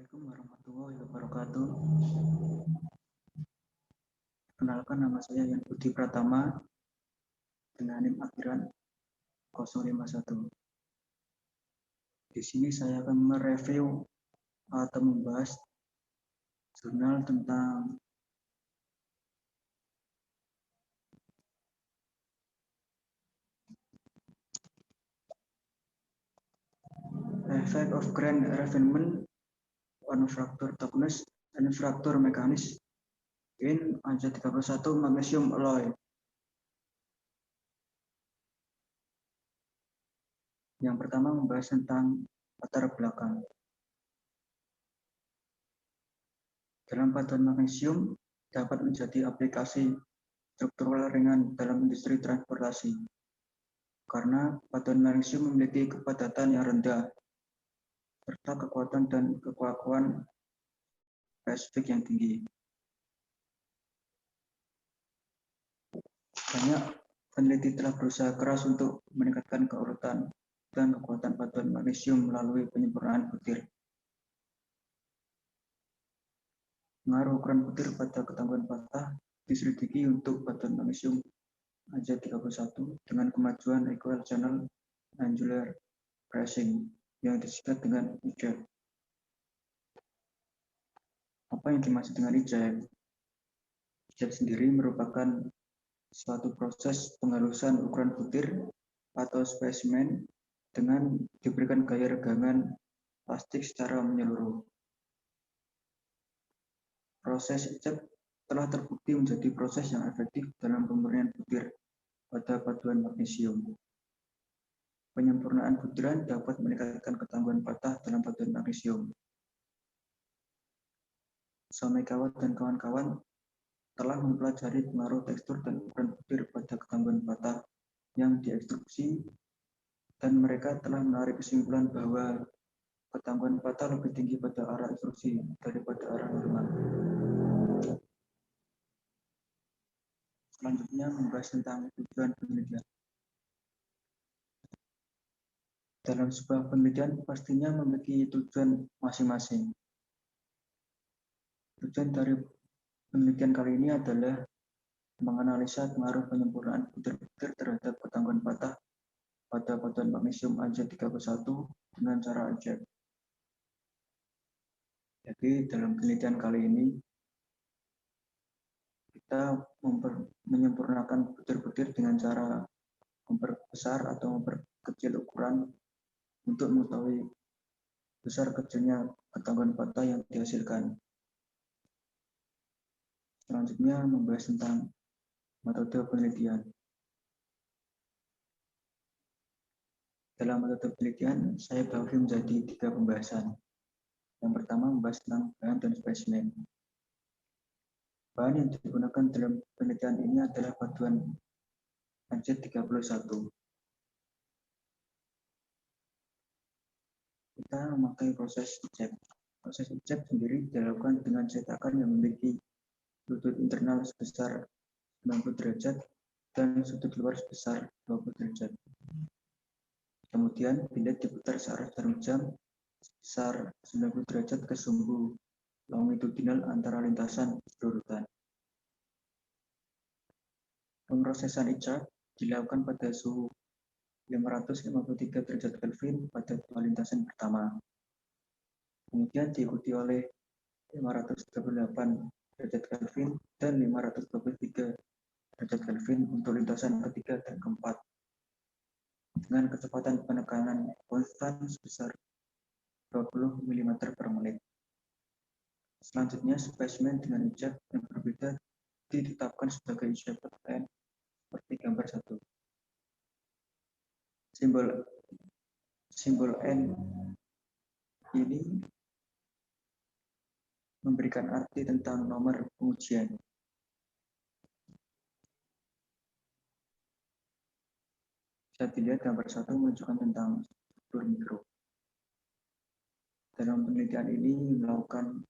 Assalamualaikum warahmatullahi wabarakatuh. Kenalkan, nama saya Yan Budi Pratama dengan NIM akhiran 051. Di sini saya akan mereview atau membahas jurnal tentang effect of grain refinement on fracture toughness and fracture mechanics in AJ31 magnesium alloy. Yang pertama membahas tentang latar belakang. Dalam paduan magnesium dapat menjadi aplikasi struktural ringan dalam industri transportasi karena paduan magnesium memiliki kepadatan yang rendah serta kekuatan dan kekuatan spesifik yang tinggi. Banyak peneliti telah berusaha keras untuk meningkatkan keurutan dan kekuatan paduan magnesium melalui penyempurnaan butir. Pengaruh ukuran butir pada ketangguhan patah diselidiki untuk paduan magnesium AJ31 dengan kemajuan equal channel angular pressing yang disingkat dengan IJEP. Apa yang dimaksud dengan IJEP? IJEP sendiri merupakan suatu proses penghalusan ukuran butir atau spesimen dengan diberikan gaya regangan plastik secara menyeluruh. Proses IJEP telah terbukti menjadi proses yang efektif dalam pemurnian butir pada paduan magnesium. Penyempurnaan butiran dapat meningkatkan ketangguhan patah dalam paduan magnesium. Somekawat dan kawan-kawan telah mempelajari pengaruh tekstur dan ukuran butir pada ketangguhan patah yang diekstruksi, dan mereka telah menarik kesimpulan bahwa ketangguhan patah lebih tinggi pada arah ekstruksi daripada arah normal. Selanjutnya membahas tentang tujuan penelitian. Dalam sebuah penelitian pastinya memiliki tujuan masing-masing. Tujuan dari penelitian kali ini adalah menganalisa pengaruh penyempurnaan butir-butir terhadap ketangguhan patah pada paduan magnesium AJ31 dengan cara IJEP. Jadi dalam penelitian kali ini kita menyempurnakan butir-butir dengan cara memperbesar atau memperkecil ukuran untuk mengetahui besar kecilnya ketangguhan patah yang dihasilkan. Selanjutnya membahas tentang metode penelitian. Dalam metode penelitian, saya bagi menjadi 3 pembahasan. Yang pertama membahas tentang bahan dan spesimen. Bahan yang digunakan dalam penelitian ini adalah paduan AJ31. Kita memakai proses IJEP. Proses IJEP sendiri dilakukan dengan cetakan yang memiliki sudut internal sebesar 90 derajat dan sudut luar sebesar 20 derajat. Kemudian bilet diputar searah jarum jam sebesar 90 derajat ke sumbu longitudinal antara lintasan berurutan. Pemrosesan IJEP dilakukan pada suhu 553 derajat Kelvin pada 2 lintasan pertama. Kemudian diikuti oleh 538 derajat Kelvin dan 523 derajat Kelvin untuk lintasan ketiga dan keempat dengan kecepatan penekanan konstan sebesar 20 mm per menit. Selanjutnya, spesimen dengan IJEP yang berbeda ditetapkan sebagai IJEP N seperti gambar 1. Simbol N ini memberikan arti tentang nomor pengujian. Bisa dilihat gambar 1 menunjukkan tentang struktur mikro. Dalam penelitian ini melakukan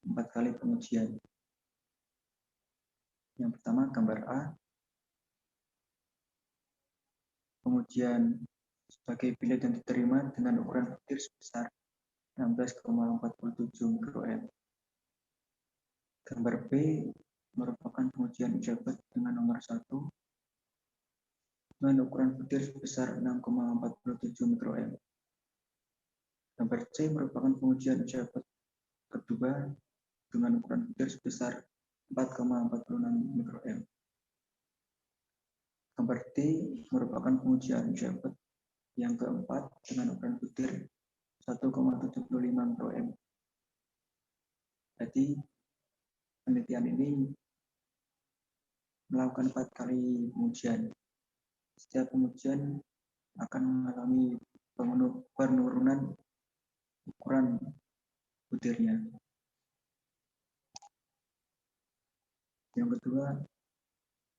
4 kali pengujian. Yang pertama gambar A, pengujian sebagai bilet yang diterima dengan ukuran butir sebesar 16,47 mikroM. Gambar B merupakan pengujian uji dengan nomor 1 dengan ukuran butir sebesar 6,47 mikroM. Gambar C merupakan pengujian uji kedua dengan ukuran butir sebesar 4,46 mikroM. Gambar D merupakan pengujian uji yang keempat dengan ukuran butir 1,75 mikroM. Jadi penelitian ini melakukan 4 kali pengujian. Setiap pengujian akan mengalami penurunan ukuran butirnya. Yang kedua,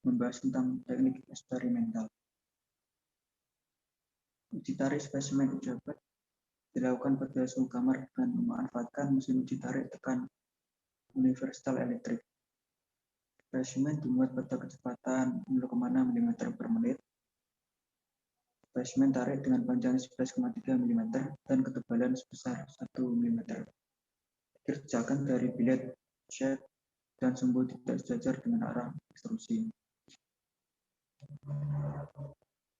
membahas tentang teknik eksperimental. Uji tarik spesimen uji dilakukan pada suhu kamar dengan memanfaatkan mesin uji tarik tekan universal elektrik. Spesimen dimuat pada kecepatan 0,6 mm per menit. Spesimen tarik dengan panjang 11,3 mm dan ketebalan sebesar 1 mm. Dikerjakan dari bilet shed dan sumbu tidak sejajar dengan arah ekstrusi.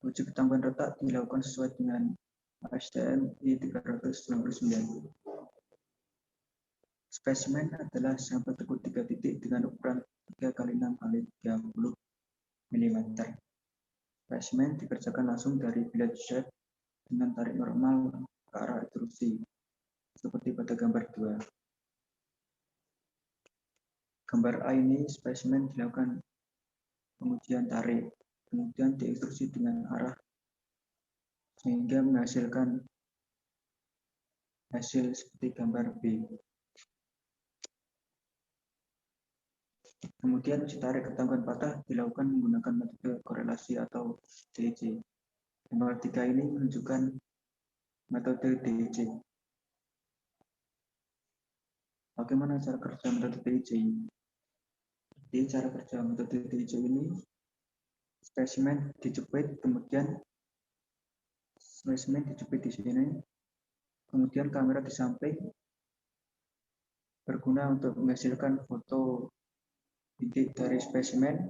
Uji ketangguhan retak dilakukan sesuai dengan ASTM I399. Spesimen adalah sampel tekuk 3 titik dengan ukuran 3 x 6 x 30 mm. Spesimen dikerjakan langsung dari bilet shed dengan tarik normal ke arah ekstrusi, seperti pada gambar 2. Gambar A ini spesimen dilakukan pengujian tarik, kemudian diekstrusi dengan arah sehingga menghasilkan hasil seperti gambar B. Kemudian uji tarik ketangguhan patah dilakukan menggunakan metode korelasi atau DEC. Gambar 3 ini menunjukkan metode DEC. Bagaimana cara kerja metode DEC? Jadi cara kerja metode DEC ini, spesimen dijepit, kemudian spesimen dijepit di sini, kemudian kamera di samping berguna untuk menghasilkan foto titik dari spesimen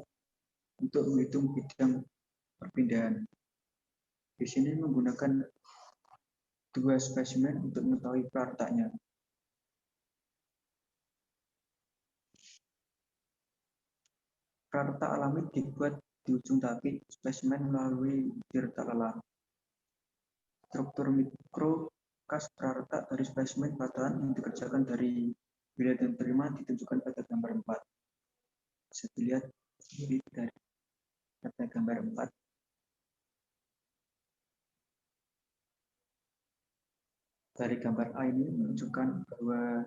untuk menghitung bidang perpindahan. Di sini menggunakan 2 spesimen untuk mengetahui praletaknya. Praletak alami dibuat di ujung taki spesimen melalui retak lelah. Struktur mikro kas praletak dari spesimen patahan yang dikerjakan dari bilet yang terima ditunjukkan pada gambar 4. Bisa dilihat dari pada gambar 4. Dari gambar A ini menunjukkan bahwa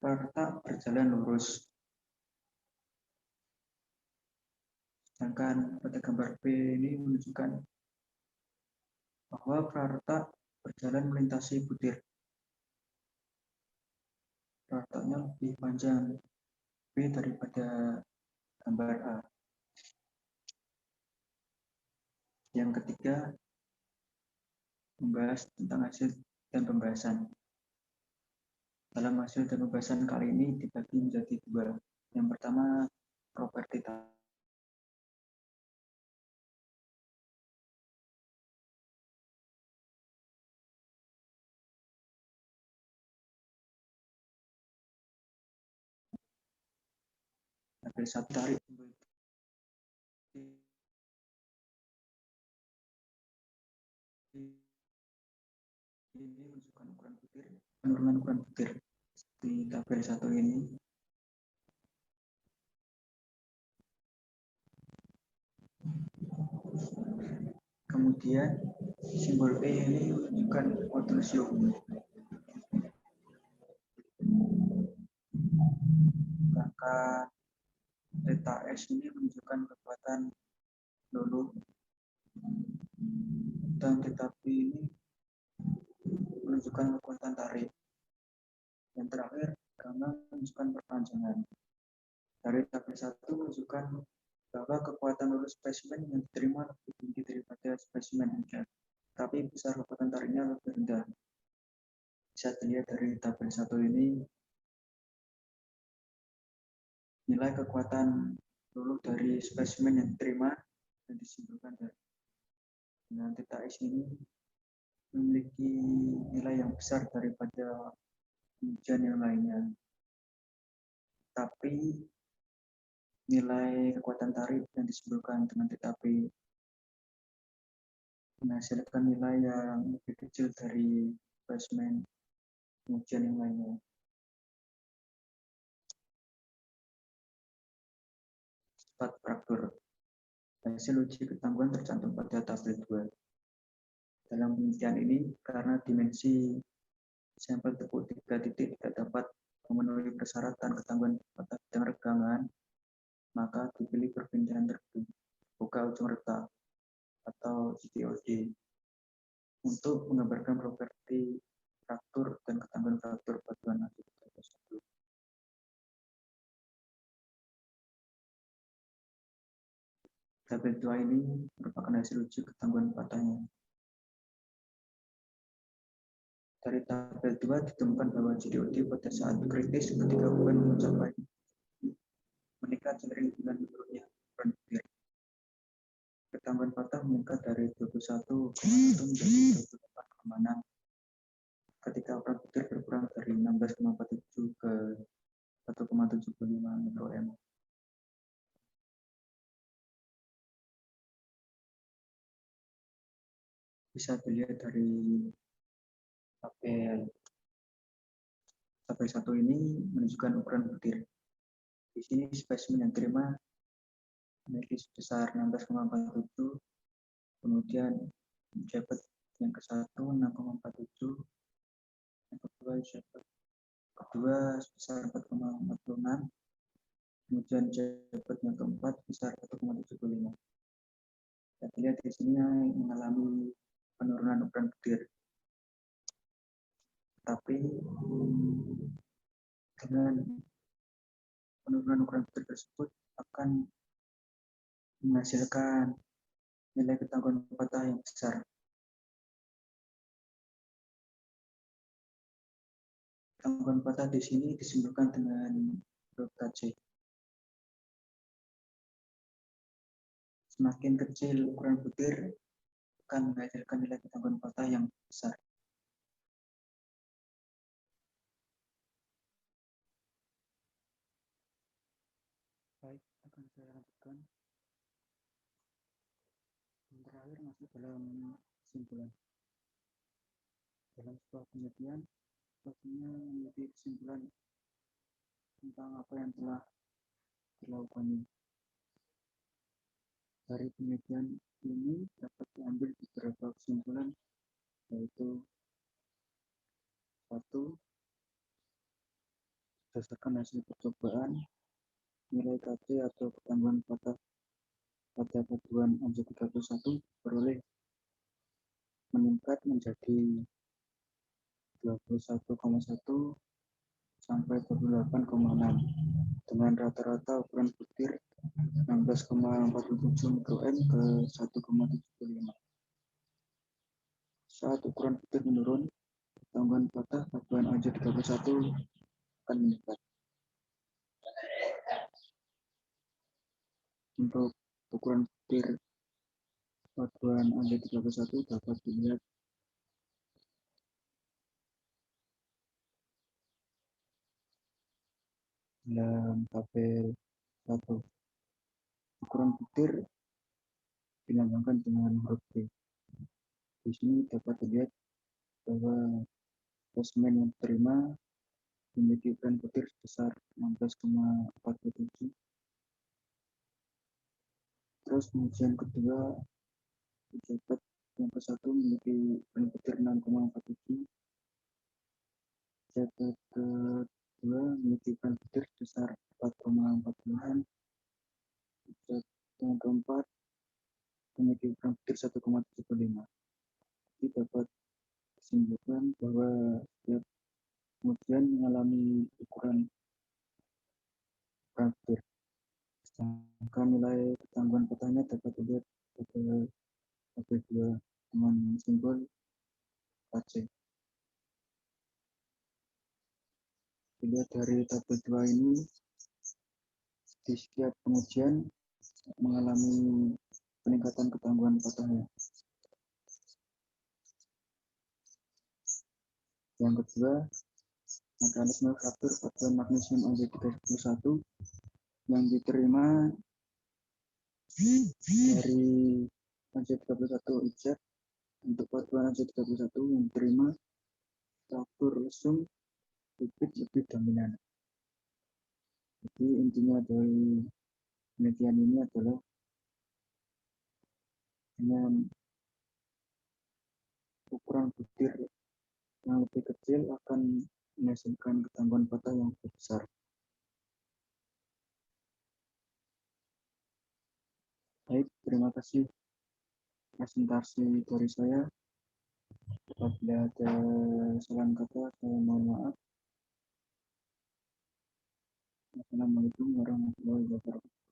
praletak berjalan lurus. Sedangkan pada gambar B ini menunjukkan bahwa praletak berjalan melintasi butir. Praletaknya lebih panjang B daripada gambar A. Yang ketiga, membahas tentang hasil dan pembahasan. Dalam hasil dan pembahasan kali ini dibagi menjadi 2. Yang pertama, properti tabel 1 tarik ini menunjukkan ukuran butir, penurunan ukuran butir di tabel 1 ini. Kemudian simbol E ini menunjukkan potentium. Sedangkan delta S ini menunjukkan kekuatan lulu, dan delta B ini menunjukkan kekuatan tarik. Yang terakhir, gamma menunjukkan perpanjangan. Dari tabel 1 menunjukkan bahwa kekuatan lulu spesimen yang diterima lebih tinggi daripada spesimen ujian, tapi besar kekuatan tariknya lebih rendah. Bisa dilihat dari tabel 1 ini, nilai kekuatan peluru dari spesimen yang diterima dan disimpulkan dengan theta X ini memiliki nilai yang besar daripada pengujian yang lainnya. Tapi nilai kekuatan tarik yang disimpulkan dengan theta P menghasilkan nilai yang lebih kecil dari spesimen pengujian yang lainnya. Sifat fraktur. Hasil uji ketangguhan tercantum pada tabel 2. Dalam penelitian ini, karena dimensi sampel tepuk 3 titik tidak dapat memenuhi persyaratan ketangguhan pada bidang regangan, maka dipilih perbincangan terbuka ujung retak atau CTOD untuk menggambarkan properti fraktur dan ketangguhan fraktur batuan aktif tersebut. Tabel 2 ini merupakan hasil uji ketangguhan patahnya. Dari tabel 2 ditemukan bahwa CTOD pada saat kritis ketika beban meningkat seiring dengan menurunnya beban butir. Ketangguhan patah meningkat dari 21,1 menjadi 24,6 ketika ukuran butir berkurang dari 16,47 ke 1,75 mikroM. Bisa dilihat dari tabel 1 ini menunjukkan ukuran butir. Di sini spesimen yang diterima memiliki sebesar 16,47, kemudian jabat yang ke-1 6,47, yang kedua jabat kedua sebesar 4,46, kemudian jabat yang keempat sebesar 1,75. Kita lihat di sini mengalami penurunan ukuran butir. Tapi dengan penurunan ukuran butir tersebut akan menghasilkan nilai ketangguhan patah yang besar. Ketangguhan patah di sini disimpulkan dengan huruf KC. Semakin kecil ukuran butir akan menghasilkan nilai ketangguhan patah yang besar. Baik, akan saya lanjutkan. Yang terakhir masuk dalam kesimpulan. Dalam sebuah penelitian, pastinya memiliki kesimpulan tentang apa yang telah dilakukan. Dari penelitian ini dapat diambil beberapa kesimpulan, yaitu 1. Berdasarkan hasil percobaan, nilai KC atau ketangguhan patah pada batuan AJ31 beroleh meningkat menjadi 21,1 sampai 28,6 dengan rata-rata ukuran butir 16,47 mikroM ke 1,75. Saat ukuran butir menurun, ketangguhan patah batuan AJ31 akan meningkat. Untuk ukuran butir batuan AJ31 dapat dilihat dalam tabel 1. Ukuran butir dilambangkan dengan huruf B. Di sini dapat dilihat bahwa spesimen yang diterima memiliki ukuran butir sebesar 16,47. Terus kemudian kedua, jabat yang ke-1 memiliki ukuran butir 6,47. Jabat kedua memiliki ukuran butir sebesar 4,40. Jabat yang keempat memiliki ukuran butir 1,75. Jadi dapat disimpulkan bahwa setiap kemudian mengalami ukuran butir. Sedangkan nilai ketangguhan patahnya dapat dilihat pada tabel 2 dengan simbol KC. dari tabel 2 ini di setiap pengujian mengalami peningkatan ketangguhan patahnya. Yang kedua, mekanisme fraktur batuan magnesium Ag31 yang diterima dari Ag31 IZ untuk batuan Ag31 yang diterima fraktur lesung bibit lebih dominan. Jadi intinya dari penelitian ini adalah dengan ukuran butir yang lebih kecil akan menghasilkan ketangguhan patah yang lebih besar. Baik, terima kasih presentasi dari saya. Apabila ada salah kata, saya mohon maaf. Assalamualaikum warahmatullahi wabarakatuh.